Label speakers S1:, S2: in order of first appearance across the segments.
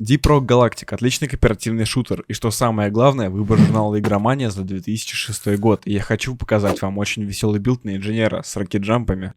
S1: Deep Rock Galactic — отличный кооперативный шутер, и что самое главное, выбор журнала Игромания за 2006 год, и я хочу показать вам очень веселый билд на инженера с рокет-джампами.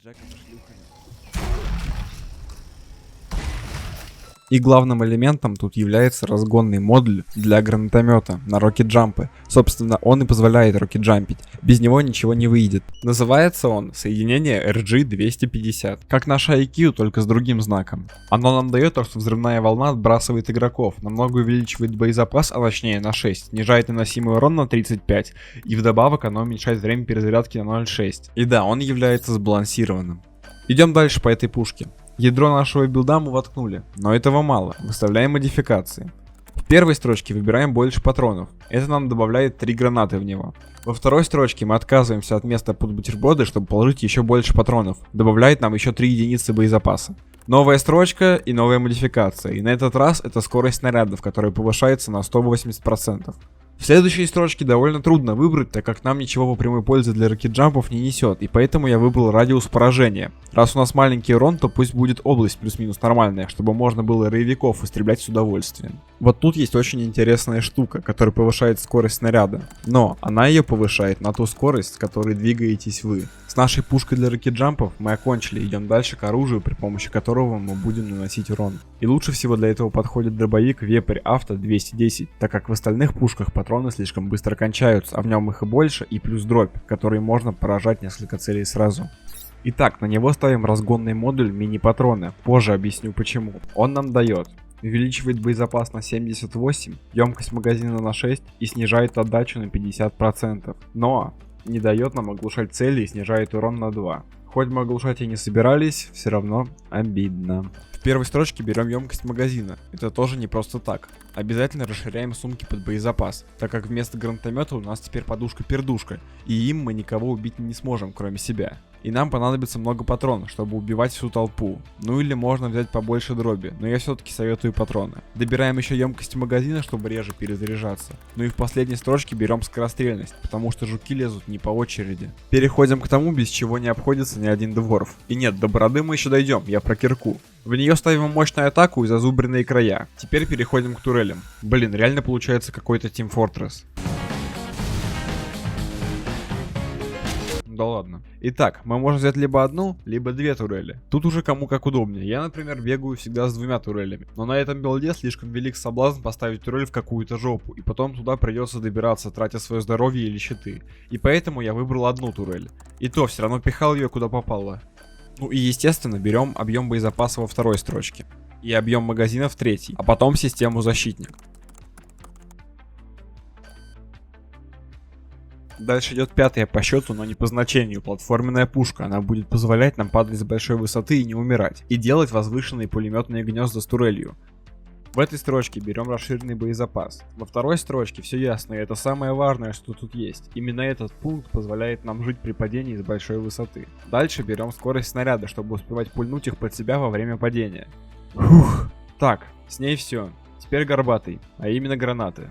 S1: И главным элементом тут является разгонный модуль для гранатомета на рокет-джампы. Собственно, он и позволяет рокет-джампить. Без него ничего не выйдет. Называется он соединение RG-250. Как наша IQ, только с другим знаком. Оно нам дает то, что взрывная волна отбрасывает игроков, намного увеличивает боезапас, а точнее на 6, снижает наносимый урон на 35, и вдобавок оно уменьшает время перезарядки на 0.6. И да, он является сбалансированным. Идем дальше по этой пушке. Ядро нашего билда мы воткнули, но этого мало, выставляем модификации. В первой строчке выбираем больше патронов, это нам добавляет 3 гранаты в него. Во второй строчке мы отказываемся от места под бутерброды, чтобы положить еще больше патронов, добавляет нам еще 3 единицы боезапаса. Новая строчка и новая модификация, и на этот раз это скорость снарядов, которая повышается на 180%. В следующей строчке довольно трудно выбрать, так как нам ничего по прямой пользы для рокет-джампов не несет, и поэтому я выбрал радиус поражения. Раз у нас маленький урон, то пусть будет область плюс-минус нормальная, чтобы можно было роевиков истреблять с удовольствием. Вот тут есть очень интересная штука, которая повышает скорость снаряда, но она ее повышает на ту скорость, с которой двигаетесь вы. С нашей пушкой для рокет-джампов мы окончили, идем дальше к оружию, при помощи которого мы будем наносить урон. И лучше всего для этого подходит дробовик Вепрь Авто 210, так как в остальных пушках патроны слишком быстро кончаются, а в нем их и больше, и плюс дробь, которой можно поражать несколько целей сразу. Итак, на него ставим разгонный модуль мини-патроны, позже объясню почему. Он нам дает: увеличивает боезапас на 78, емкость магазина на 6 и снижает отдачу на 50%. Но не дает нам оглушать цели и снижает урон на 2. Хоть мы оглушать и не собирались, все равно обидно. В первой строчке берем емкость магазина. Это тоже не просто так. Обязательно расширяем сумки под боезапас, так как вместо гранатомета у нас теперь подушка-пердушка, и им мы никого убить не сможем, кроме себя. И нам понадобится много патронов, чтобы убивать всю толпу. Ну или можно взять побольше дроби, но я все-таки советую патроны. Добираем еще емкость магазина, чтобы реже перезаряжаться. Ну и в последней строчке берем скорострельность, потому что жуки лезут не по очереди. Переходим к тому, без чего не обходится ни один дворф. И нет, до бороды мы еще дойдем, я про кирку. В нее ставим мощную атаку и зазубренные края. Теперь переходим к турелям. Блин, реально получается какой-то Team Fortress. Да ладно. Итак, мы можем взять либо одну, либо две турели. Тут уже кому как удобнее. Я, например, бегаю всегда с двумя турелями. Но на этом билде слишком велик соблазн поставить турель в какую-то жопу, и потом туда придется добираться, тратя свое здоровье или щиты. И поэтому я выбрал одну турель. И то все равно пихал ее куда попало. Ну и естественно берем объем боезапаса во второй строчке. И объем магазина в третьей. А потом систему защитник. Дальше идет пятая по счету, но не по значению, платформенная пушка. Она будет позволять нам падать с большой высоты и не умирать. И делать возвышенные пулеметные гнезда с турелью. В этой строчке берем расширенный боезапас. Во второй строчке все ясно, и это самое важное, что тут есть. Именно этот пункт позволяет нам жить при падении с большой высоты. Дальше берем скорость снаряда, чтобы успевать пульнуть их под себя во время падения. Фух. Так, с ней все. Теперь горбатый, а именно гранаты.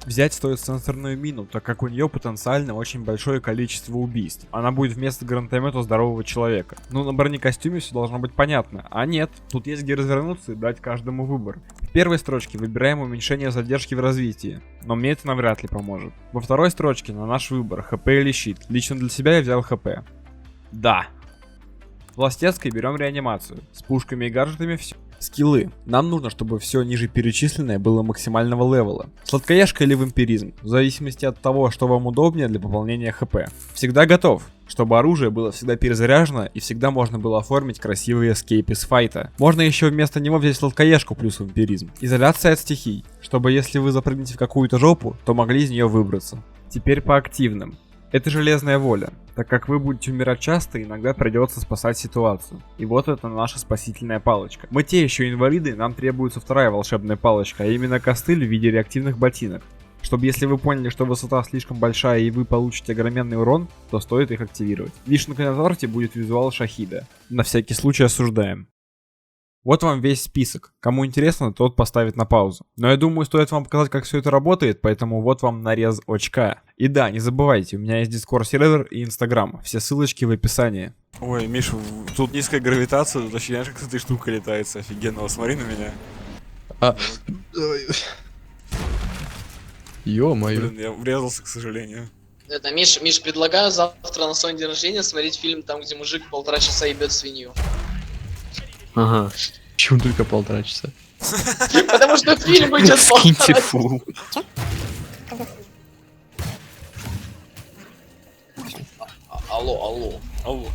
S1: Взять стоит сенсорную мину, так как у нее потенциально очень большое количество убийств. Она будет вместо гранатомета здорового человека. Ну, на бронекостюме все должно быть понятно. А нет, тут есть где развернуться и дать каждому выбор. В первой строчке выбираем уменьшение задержки в развитии, но мне это навряд ли поможет. Во второй строчке на наш выбор, ХП или щит. Лично для себя я взял ХП. Да. В Властецкой берем реанимацию. С пушками и гаджетами все. Скиллы. Нам нужно, чтобы все ниже перечисленное было максимального левела. Сладкоежка или вампиризм, в зависимости от того, что вам удобнее для пополнения ХП. Всегда готов, чтобы оружие было всегда перезаряжено и всегда можно было оформить красивый эскейп из файта. Можно еще вместо него взять сладкоежку плюс вампиризм. Изоляция от стихий, чтобы если вы запрыгнете в какую-то жопу, то могли из нее выбраться. Теперь по активным. Это железная воля. Так как вы будете умирать часто, иногда придется спасать ситуацию. И вот это наша спасительная палочка. Мы те еще инвалиды, нам требуется вторая волшебная палочка, а именно костыль в виде реактивных ботинок. Чтобы если вы поняли, что высота слишком большая и вы получите огроменный урон, то стоит их активировать. Вишенкой на торте будет визуал шахида. На всякий случай осуждаем. Вот вам весь список. Кому интересно, тот поставит на паузу. Но я думаю, стоит вам показать, как все это работает, поэтому вот вам нарез очка. И да, не забывайте, у меня есть Discord сервер и Instagram. Все ссылочки в описании. Ой, Миша, тут низкая гравитация, тут вообще, знаешь, как с этой штукой летается, офигенно, смотри на меня.
S2: А... Ё-моё.
S1: Блин, я врезался, к сожалению.
S3: Это, Миш, предлагаю завтра на свой день рождения смотреть фильм там, где мужик 1,5 часа ебет свинью.
S2: Ага. Почему только 1,5 часа?
S3: Потому что фильм идет
S2: Скиньте
S3: 1,5 часа.
S2: фул.
S3: Алло.
S1: Алло.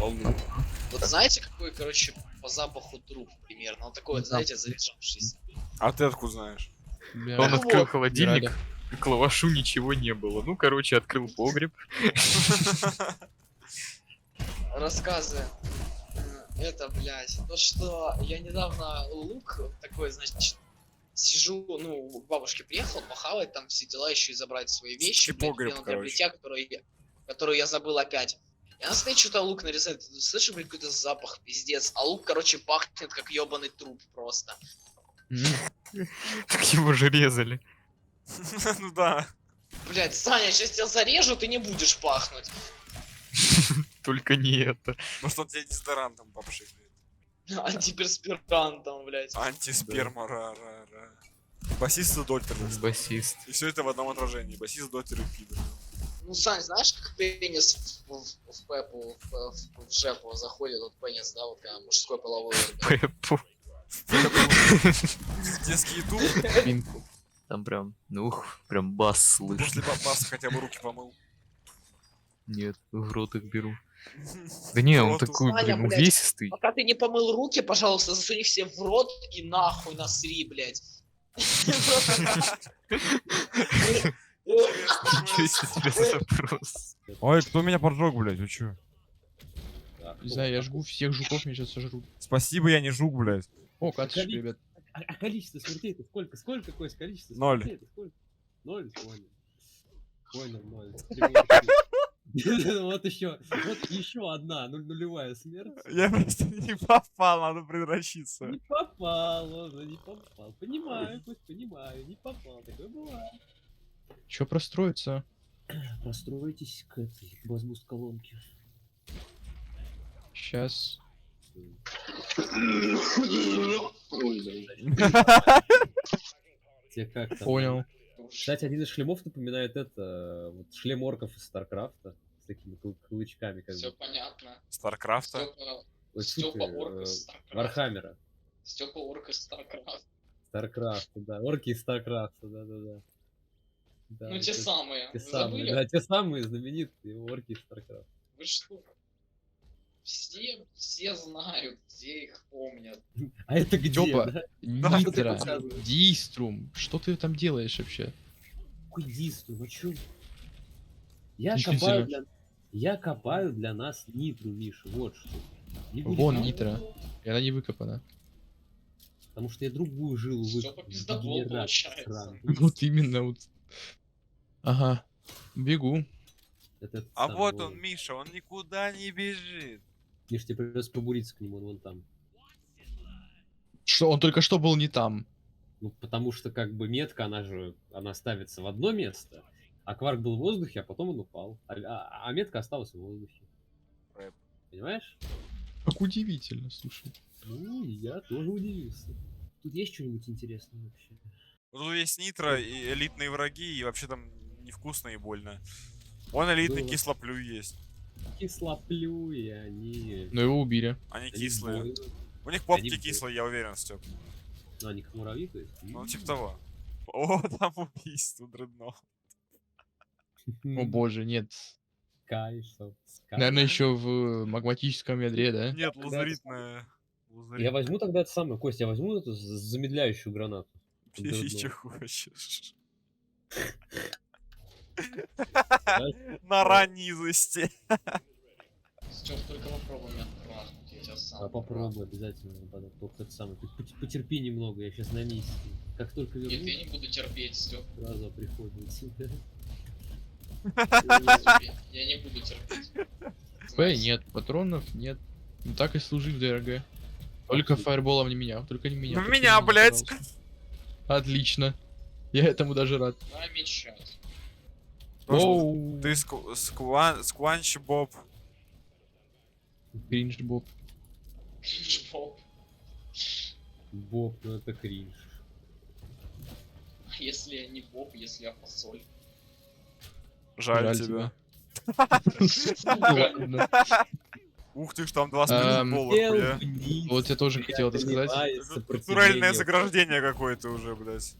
S3: Вот знаете, какой, короче, по запаху труп примерно? Он такой вот, знаете, заряжавшийся.
S1: А ты откуда знаешь?
S2: Он открыл
S3: вот.
S2: холодильник, к лавашу ничего не было. Ну, короче, открыл погреб.
S3: Рассказы. Это, блядь, то, что я недавно лук такой, значит, сижу, ну, к бабушке приехал, похавать, там все дела, еще и забрать свои вещи, блядь,
S1: погреб,
S3: пену для
S1: короче.
S3: бритья, которую я забыл опять. И она стоит, что-то лук нарезает, слышу, блядь, какой-то запах, пиздец, а лук, короче, пахнет, как ебаный труп просто.
S2: Так его же резали.
S1: Ну да.
S3: Блядь, Саня, сейчас тебя зарежу, ты не будешь пахнуть.
S2: Только не это.
S1: Может он тебя дезодорантом попшикает.
S3: Антиперспирантом, блядь.
S1: Антисперма, ра. Басист и доктор.
S2: Басист.
S1: И все это в одном отражении. Басист, доктор и пидор.
S3: Ну, Сань, знаешь, как пенис в Пепу, в Жепу заходит, вот пенис, да, вот когда мужской половой орган.
S2: Пеппу.
S1: Детский ютуб.
S2: Пинку. Там прям, ну, прям бас слышно.
S1: После бабаса хотя бы руки помыл.
S2: Нет, в рот их беру. Да не, он
S1: Роту.
S2: такой,
S3: Саня,
S2: блин,
S3: блядь.
S2: увесистый.
S3: Пока ты не помыл руки, пожалуйста, засунь их все в рот и нахуй насри, блядь.
S2: Ничего себе запрос.
S1: Ой, кто меня поджег, блядь, вы чё?
S2: Не знаю, я жгу всех жуков, меня сейчас сожрут.
S1: Спасибо, я не жук, блядь.
S2: О, катышек, ребят.
S4: А количество смертей это сколько? Сколько, какое количество
S1: 0.
S4: смертей? Это сколько? 0? Понял, 0. Вот еще одна нулевая смерть.
S1: Я просто не попал, надо превращиться.
S4: Не попал, он не попал. Понимаю, Кость, понимаю, не попал. Такое бывает.
S2: Чё простроиться?
S4: Постройтесь к этой базбуст колонке.
S2: Сейчас.
S4: Тебе как там?
S2: Понял.
S4: Кстати, один из шлемов напоминает это, вот шлем орков из Старкрафта. С такими клычками, как
S3: Все
S4: бы.
S3: понятно.
S1: Старкрафта.
S4: Ой,
S3: Степа
S4: фу ты,
S3: орк из Старкрафта.
S4: Вархаммера.
S3: Степа орк из Старкрафта.
S4: Старкрафт, да. Орки из Старкрафта, да. Да,
S3: Ну те
S4: это
S3: самые.
S4: те
S3: Вы
S4: самые,
S3: забыли?
S4: да, те самые знаменитые орки из Старкрафта.
S3: Вы что? Все знают, все их помнят.
S4: А это где,
S2: Стёпа,
S4: да?
S2: Нитро,
S4: показываешь?
S2: Диструм, что ты там делаешь вообще?
S4: Какой дисту, ну чё?
S2: Действительно.
S4: Я копаю для нас нитру, Миша, вот что. Не будешь
S2: Вон
S4: копать,
S2: Нитро, и она не выкопана.
S4: Потому что я другую жилу
S3: Всё
S4: выкопал.
S3: по пиздоболу
S4: дегенерат
S3: получается.
S4: сраный.
S2: Вот именно вот. Ага, бегу.
S4: Это
S1: А
S4: сам,
S1: вот он, Миша, он никуда не бежит.
S4: Миш, тебе придется побуриться к нему, он вон там.
S2: Что, он только что был не там.
S4: Ну, потому что как бы метка, она ставится в одно место, а кварк был в воздухе, а потом он упал. А метка осталась в воздухе.
S1: Рэп.
S4: Понимаешь?
S2: Как удивительно, слушай.
S4: Ну, я тоже удивился. Тут есть что-нибудь интересное вообще?
S1: Вот тут есть нитро и элитные враги, и вообще там невкусно и больно. Вон элитный
S4: Было.
S1: кислоплюй есть.
S4: Кислоплюи, они...
S2: Но его убили.
S1: Они
S4: они
S1: кислые.
S4: больно.
S1: У них попки
S4: Они больно.
S1: кислые, я уверен, Степ.
S4: Ну, они как муравьи, то есть.
S1: Ну, типа того. О, там убийство, дредно.
S2: О боже, нет.
S4: Кайфов.
S2: Наверное, еще в магматическом ядре, да?
S1: Нет, лазуритная.
S4: Я возьму тогда это самое, Кость, я возьму эту замедляющую гранату.
S1: Бери,
S4: Дредно.
S1: что хочешь.
S4: Да?
S1: На раннизости.
S3: Стёп, только попробуй меня трахнуть, я тебя сам.
S4: А попробуй обязательно. Только это самое. Ты потерпи немного, я сейчас на месте. Как только
S3: Нет,
S4: вернусь,
S3: я не буду терпеть, Стёп.
S4: сразу приходит.
S3: Я не буду терпеть.
S2: П нет, патронов нет. Ну так и служи в ДРГ. Только фаерболом не меня, только не меня.
S1: В
S2: только
S1: меня,
S2: не
S1: блядь.
S2: пожалуйста. Отлично. Я этому даже рад.
S3: На мечать.
S2: Оу,
S1: Ты скванч Боб.
S2: кринж боб.
S3: Боб.
S4: Бог, ну это кринж.
S3: Если не поп, если я посоль.
S1: Жаль тебя.
S2: Ладно.
S1: Ух ты ж, там 2
S2: Эм,
S1: хуя.
S2: Вот я тоже хотел это сказать.
S1: Натуральное заграждение какое-то уже, блядь.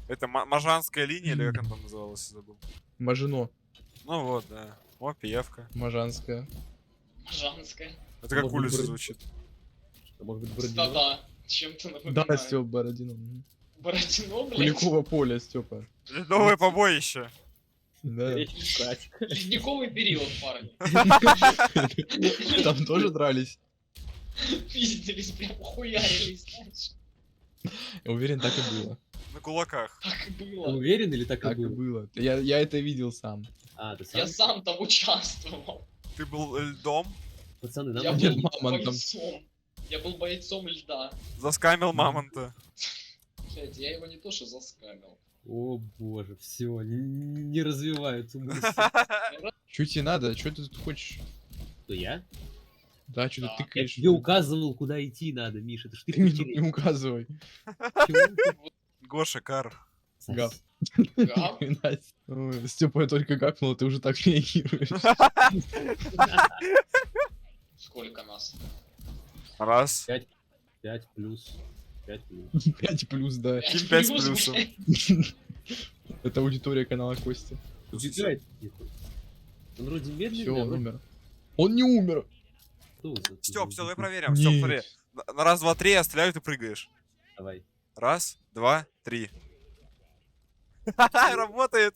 S1: Это Можанская линия, или как она там называлась, забыл.
S2: Мажино.
S1: Ну вот, да. О, пиявка.
S2: Можанская.
S3: Жанская.
S1: Это как
S4: Может быть,
S1: улица
S4: Брод-
S1: звучит.
S4: Может быть, Бородино?
S3: Да-да. Чем-то
S2: Да,
S3: напоминает.
S2: Степ Бородино.
S3: Бородино, блядь.
S2: Куликово поле, Степа.
S1: Ледовое побоище.
S2: Да.
S4: Речь искать.
S3: Ледниковый период, парни.
S2: Там тоже дрались.
S3: Пиздились, прям хуярились, знаешь.
S2: Я уверен, так и было.
S1: На кулаках.
S3: Так и
S4: Ты
S3: было.
S4: уверен или так и
S2: Так и
S4: было?
S2: было. Я это видел сам.
S4: А, ты сам?
S3: Я сам там участвовал.
S1: Ты был льдом,
S4: Пацаны,
S3: Я
S4: нам
S2: Нет,
S3: был
S2: мамонтом.
S3: бойцом. Я был бойцом льда.
S1: заскамил мамонта.
S3: Блять, я его не то что заскамил.
S4: О боже, все, не развивай эту мысль.
S2: Чё тебе надо? Чё ты тут хочешь?
S4: Кто я?
S2: Да, что
S3: Да.
S2: ты
S4: Я
S2: тыкаешь?
S4: тебе указывал, куда идти надо, Миша. Это ж ты
S2: Ты мне тут
S4: потерял.
S2: не указывай.
S4: Чего?
S1: Гоша, Кар.
S2: Гав.
S3: Гав?
S2: Степа, я только гакнул, ты уже так реагируешь.
S3: Сколько нас?
S1: Раз.
S4: 5 плюс. 5 плюс.
S2: 5 плюс, да.
S1: Тим 5 с плюсом.
S3: блядь.
S2: Это аудитория канала Кости.
S4: Убегает. Он вроде медленный,
S2: Все,
S4: а
S2: он
S4: вроде-
S2: умер. Он не умер.
S4: Кто за-
S1: Степ, все, давай
S4: за-
S1: проверим. Степ,
S2: Нет.
S1: смотри. На раз, два, три я стреляю, ты прыгаешь.
S4: Давай.
S1: Раз, два, три. Работает.